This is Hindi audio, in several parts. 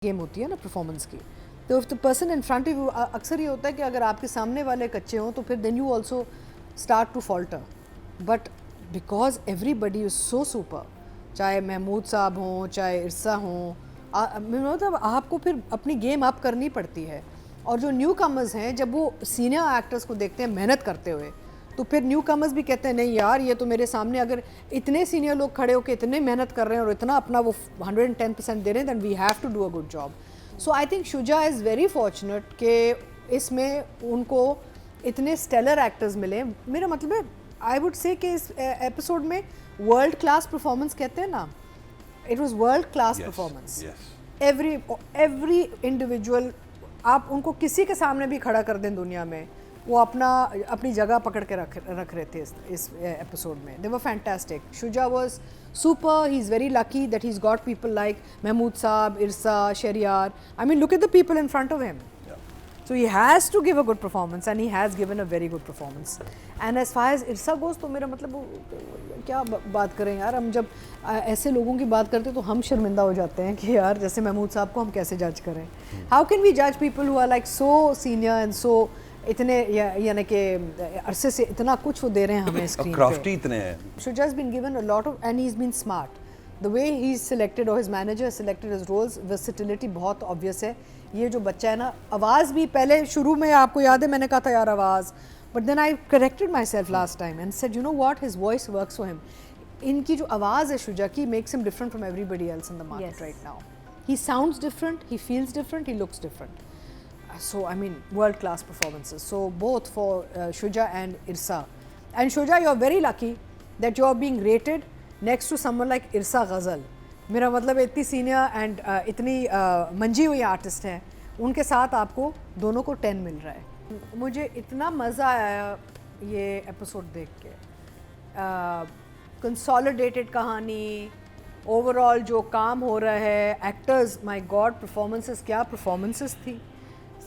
गेम होती है ना परफॉर्मेंस की, तो if the person in front of you, अक्सर ये होता है कि अगर आपके सामने वाले कच्चे हों तो फिर then you also start to falter, but because everybody is so super, चाहे महमूद साहब हों चाहे इरसा हों, मतलब आपको फिर अपनी गेम अप करनी पड़ती है। और जो न्यू कमर्स हैं जब वो सीनियर एक्टर्स को देखते हैं मेहनत करते हुए, तो फिर न्यू कमर्स भी कहते हैं नहीं यार ये तो मेरे सामने अगर इतने सीनियर लोग खड़े होकर इतने मेहनत कर रहे हैं और इतना अपना वो 110% दे रहे हैं, then we have to do a good job. So I think Shuja is very fortunate कि इसमें उनको इतने स्टेलर एक्टर्स मिले। मेरा मतलब है आई वुड से कि इस एपिसोड में वर्ल्ड क्लास परफॉर्मेंस कहते हैं ना, it was world class performance. Every individual, आप उनको किसी के सामने भी खड़ा कर दें दुनिया में, वो अपनी जगह पकड़ के रख रहे थे इस एपिसोड में। They were fantastic. Shuja was super, he is very lucky that he is got people like Mahmood Sahab, Irsa, Shahriyar. I mean look at the people in front of him, so he has to give a good performance and he has given a very good performance. And as far as इरसा goes, तो मेरा मतलब क्या बात करें यार, हम जब ऐसे लोगों की बात करते हैं तो हम शर्मिंदा हो जाते हैं कि यार जैसे महमूद साहब को हम कैसे जज करें। हाउ कैन वी जज people who are like so senior and so इतने यानी कि अरसे से इतना कुछ वो दे रहे हैं हमें स्क्रीन पे, क्राफ्टी इतने हैं। Shuja has been given a lot of and he's been smart. The way he's selected or his manager has selected his roles, versatility बहुत obvious है। ये जो बच्चा है ना, आवाज़ भी पहले शुरू में आपको याद है मैंने कहा था यार आवाज़, but then I corrected myself last time and said you know what, his voice works for him. इनकी जो आवाज़ है शुजा की makes him different from everybody else in the market Yes. right now. He sounds different, he feels different, he looks different. So I mean world class performances. So both for Shuja and Irsa. And Shuja, you're very lucky that you're being rated next to someone like Irsa Ghazal. मेरा मतलब इतनी सीनियर एंड इतनी मंजी हुई आर्टिस्ट हैं, उनके साथ आपको दोनों को 10 मिल रहा है। मुझे इतना मज़ा आया ये एपिसोड देख के। कंसोलिडेटेड कहानी, ओवरऑल जो काम हो रहा है, एक्टर्स, माय गॉड परफॉर्मेंसेस, क्या परफॉर्मेंसेस थी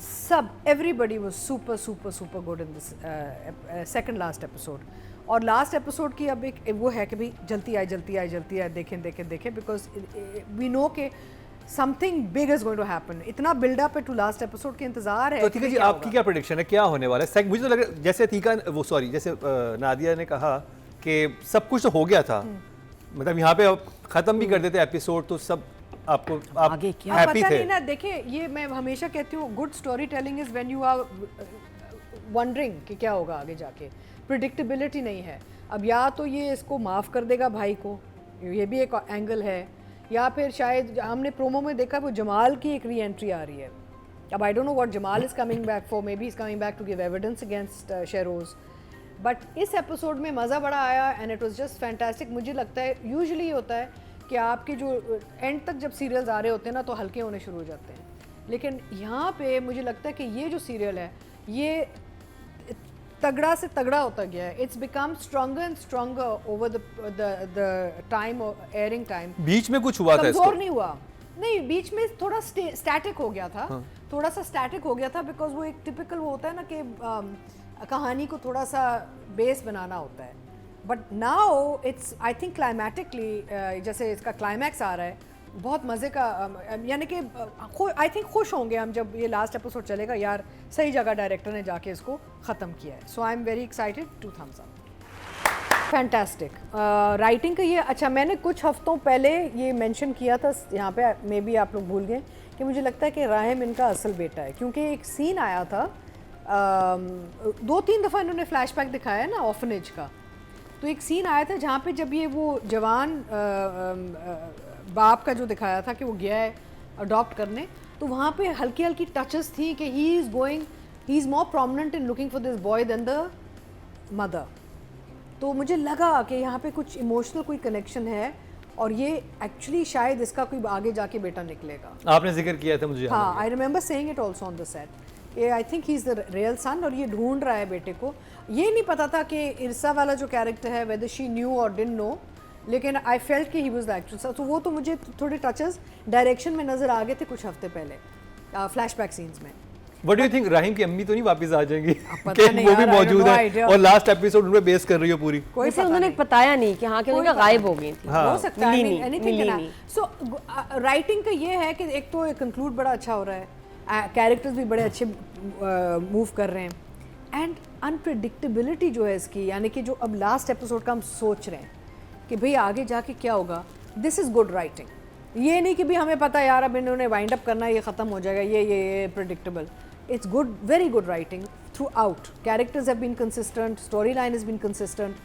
सब। Everybody was super super super good in this second last episode. और लास्ट एपिसोड की अब एक वो है कि भाई जल्दी आए देखें बिकॉज वी नो के something big is going to happen. इतना बिल्डअप है टू लास्ट एपिसोड के इंतजार है। तो अतीका जी आपकी क्या प्रेडिक्शन है, क्या होने वाला है? मुझे तो लग रहा है जैसे अतीका वो सॉरी जैसे नादिया ने कहा कि सब कुछ तो हो गया था, मतलब यहाँ पे खत्म भी कर देते एपिसोड तो सब आपको आप आगे क्या हैप्पी पता थे। नहीं ना। देखिए ये मैं हमेशा कहती हूँ, good storytelling is when you are wondering कि क्या होगा आगे जाके। प्रिडिक्टेबिलिटी नहीं है। अब या तो ये इसको माफ़ कर देगा भाई को, ये भी एक एंगल है, या फिर शायद हमने प्रोमो में देखा वो जमाल की एक री एंट्री आ रही है। अब I don't know what Jamal is coming back for, maybe is coming back to give evidence against Sheroz. But इस एपिसोड में मज़ा बड़ा आया and it was just fantastic. मुझे लगता है यूजुअली होता है कि आपके जो एंड तक जब सीरियल्स आ रहे होते हैं ना तो हल्के होने शुरू हो जाते हैं, लेकिन यहाँ पे मुझे लगता है कि ये जो सीरियल है ये तगड़ा से तगड़ा होता गया है। It's become stronger and stronger over the time, airing time. बीच में कुछ हुआ था इसको? कमजोर नहीं हुआ, नहीं बीच में थोड़ा स्टैटिक हो गया था। हाँ। थोड़ा सा स्टैटिक हो गया था बिकॉज वो एक टिपिकल वो होता है ना कि कहानी को थोड़ा सा बेस बनाना होता है। But now it's I think climatically जैसे इसका क्लाइमैक्स आ रहा है बहुत मज़े का, यानी कि आई थिंक खुश होंगे हम जब ये लास्ट एपिसोड चलेगा, यार सही जगह डायरेक्टर ने जाके इसको ख़त्म किया है। So I am very excited, 2 thumbs up। Fantastic writing का ये अच्छा, मैंने कुछ हफ्तों पहले ये मेंशन किया था यहाँ पे, मे बी आप लोग भूल गए, कि मुझे लगता है कि राहिम इनका असल बेटा है, क्योंकि एक सीन आया था 2-3 दफ़ा इन्होंने फ्लैशबैक दिखाया है ना ऑर्फनेज का। तो एक सीन आया था जहाँ पे जब ये वो जवान बाप का जो दिखाया था कि वो गया है अडॉप्ट करने, तो वहाँ पे हल्की हल्की टचेस थी कि he is more prominent in looking for this boy then the mother. तो मुझे लगा कि यहाँ पे कुछ इमोशनल कोई कनेक्शन है और ये एक्चुअली शायद इसका कोई आगे जाके बेटा निकलेगा। आपने जिक्र किया था मुझे। हाँ, I remember saying it also on the set. ये I think he is the real son और ये ढूंढ रहा है बेटे को। ये नहीं पता था कि इरसा वाला जो कैरेक्टर है वेदर शी न्यू और डिडंट नो, लेकिन आई फेल्ट कि ही वाज द एक्टर। तो वो तो मुझे थोड़े टचेस डायरेक्शन में नज़र आ गए थे कुछ हफ्ते पहले फ्लैशबैक सीन्स में। What do you think Rahim की अम्मी तो नहीं वापस आ जाएंगी पता कि नहीं वो यार, भी I have मौजूद no है idea. और लास्ट एपिसोड उन पे बेस कर रही हो पूरी कोई वैसे पता उन्होंने नहीं। बताया नहीं कि हाँ कि उन्होंने कहा गायब हो गई थी। हाँ हो सकता है, मिली नहीं, एनीथिंग मिली कैन नहीं। सो राइटिंग का ये है कि एक तो कंक्लूड बड़ा अच्छा हो रहा है, कैरेक्टर्स भी बड़े अच्छे मूव कर रहे हैं, एंड अनप्रिडिक्टेबिलिटी जो है इसकी, यानी कि जो अब लास्ट एपिसोड का हम सोच रहे हैं कि भाई आगे जाके क्या होगा, दिस इज़ गुड राइटिंग। ये नहीं कि भी हमें पता है यार अब इन्होंने वाइंड अप करना है, ये ख़त्म हो जाएगा, ये predictable. It's good, very good writing throughout. Characters have been consistent, storyline has been consistent,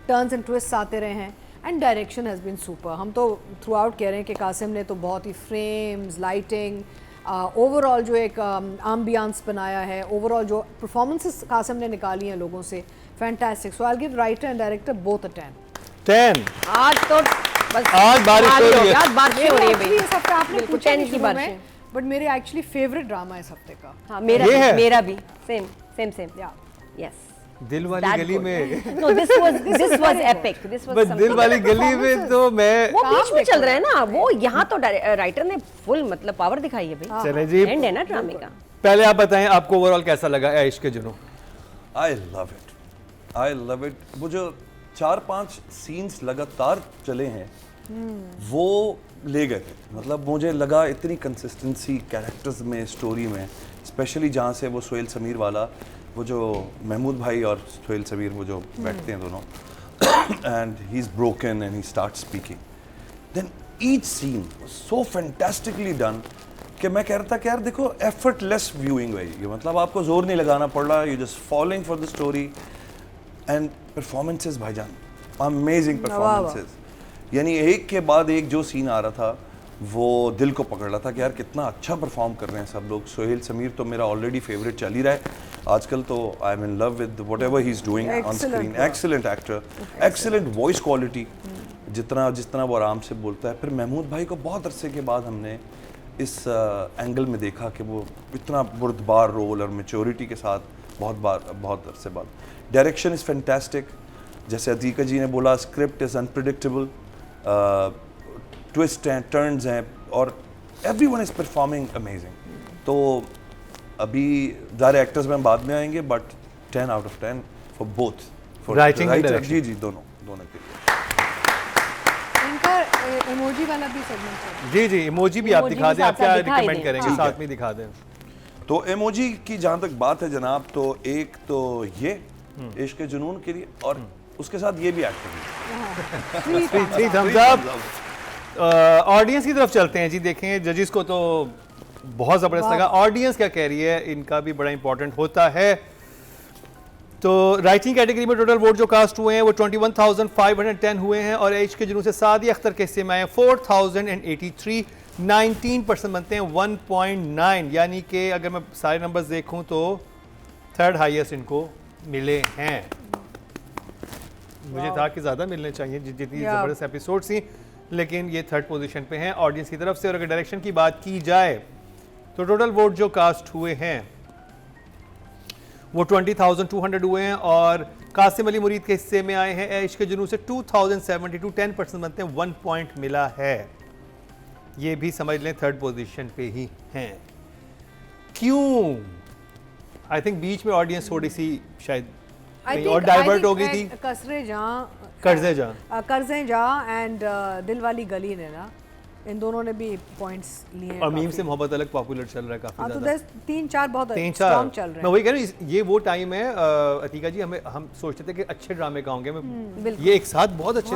turns and twist आते रहे हैं, and direction has been super. हम तो थ्रू आउट कह रहे हैं कि कासिम ने तो बहुत ही फ्रेम्स, लाइटिंग, ओवरऑल जो एक एम्बियंस बनाया है, ओवरऑल जो परफॉर्मेंसेस कासिम ने निकाली हैं लोगों से, fantastic. So I give writer and director both अ 10। आज तो बस आज बारिश हो रही है। आज बारिश हो रही है भाई। इस हफ्ते आपने बिल्कुल, पूछा 10 नहीं की शुरू बारिश में, है। बट मेरे एक्चुअली फेवरेट ड्रामा इस हफ्ते का। हाँ ये है? मेरा भी सेम सेम सेम या यस दिल वाली गली में no this was epic this was बस दिल वाली गली में तो मैं वो बीच में चल रहा है ना, वो यहाँ तो राइटर ने फुल मतलब पावर दिखाई है भाई। चले जी, एंड है ना ड्रामे का। पहले आप बताएं आपको ओवरऑल कैसा लगा ऐश के जुनून? I love it. वो जो 4-5 सीन्स लगातार चले हैं वो ले गए थे। मतलब मुझे लगा इतनी कंसिस्टेंसी कैरेक्टर्स में, स्टोरी में, स्पेशली जहाँ से वो सोहेल समीर वाला, वो जो महमूद भाई और सोहेल समीर वो जो बैठते हैं दोनों, and he is broken and he start speaking, then each scene so fantastically done कि मैं कह रहा था कि यार देखो एफर्टलेस व्यूइंग है ये, मतलब आपको जोर नहीं लगाना पड़ रहा, you just following for the story and performances भाईजान, अमेजिंग परफॉर्मेंसेस। यानी एक के बाद एक जो सीन आ रहा था वो दिल को पकड़ रहा था कि यार कितना अच्छा परफॉर्म कर रहे हैं सब लोग। सोहेल समीर तो मेरा ऑलरेडी फेवरेट चल ही रहा है आजकल, तो I am in love with whatever he is doing on screen. Excellent actor, excellent voice quality, जितना वो आराम से बोलता है। फिर महमूद भाई को बहुत अरसे के बाद हमने इस एंगल में देखा कि वो इतना बुर्दबार रोल और मैच्योरिटी के साथ बहुत अरसे बाद। डायरेक्शन इज़ फैंटास्टिक, जैसे अतीका जी ने बोला, स्क्रिप्ट इज़ अनप्रिडिक्टेबल, ट्विस्ट हैं, टर्न्स हैं, और एवरीवन इज़ परफॉर्मिंग अमेजिंग। तो अभी ज़्यादा एक्टर्स में बाद में आएंगे, but 10 out of 10 for both, for Writing and direction. जी दोनों के लिए। इनका इमोजी वाला भी सेगमेंट है। जी इमोजी भी आप Emoji दिखा भी दें, आप साथ क्या साथ दिखाई रिकमेंड दें। करेंगे? हाँ। साथ में दिखा दें। तो इमोजी की जहाँ तक बात है जनाब, तो एक तो ये इश्क के जुनून के लिए, और उसके साथ ये भी एक्ट करिए। Three thumbs up। ऑडियंस की तरफ चलते हैं जी। देखें जजेस को तो बहुत ज़बरदस्त लगा, ऑडियंस क्या कह रही है इनका भी बड़ा इंपॉर्टेंट होता है। तो राइटिंग कैटेगरी में टोटल वोट जो कास्ट हुए हैं वो 21,510 हुए हैं, और एच के जुनून से सादिया अख्तर के हिस्से में आए 4,083, 19% बनते हैं 1.9, यानी कि अगर मैं सारे नंबर्स देखूं तो थर्ड हाईएस्ट इनको मिले हैं। मुझे था कि ज़्यादा मिलने चाहिए जितनी ज़बरदस्त एपिसोड थी, लेकिन ये थर्ड पोजीशन पे हैं ऑडियंस की तरफ से। और अगर डायरेक्शन की बात की जाए तो टोटल वोट जो कास्ट हुए हैं वो 20,200 हुए हैं, और कासिम अली मुरीद के हिस्से में आए हैं इश्क के जुनून से 2,072, 10% बनते हैं 1 पॉइंट मिला है। ये भी समझ लें थर्ड पोजीशन पे ही हैं। क्यों? आई थिंक बीच में ऑडियंस थोड़ी सी शायद कहीं और डाइवर्ट हो गई थी। कर्जे जहाँ एंड दिल वाली गली ने ना, इन दोनों ने भी पॉइंट्स लिए हैं और मीम काफी। से मोहब्बत अलग पॉपुलर चल रहा है काफी हाँ, तो ज्यादा। 3-4 बहुत 3-4 स्ट्रॉन्ग चल रहे मैं हैं। वही कह रहा हूँ, ये वो टाइम है अतीका जी, हम सोचते थे कि अच्छे ड्रामे का होंगे, ये एक साथ बहुत अच्छे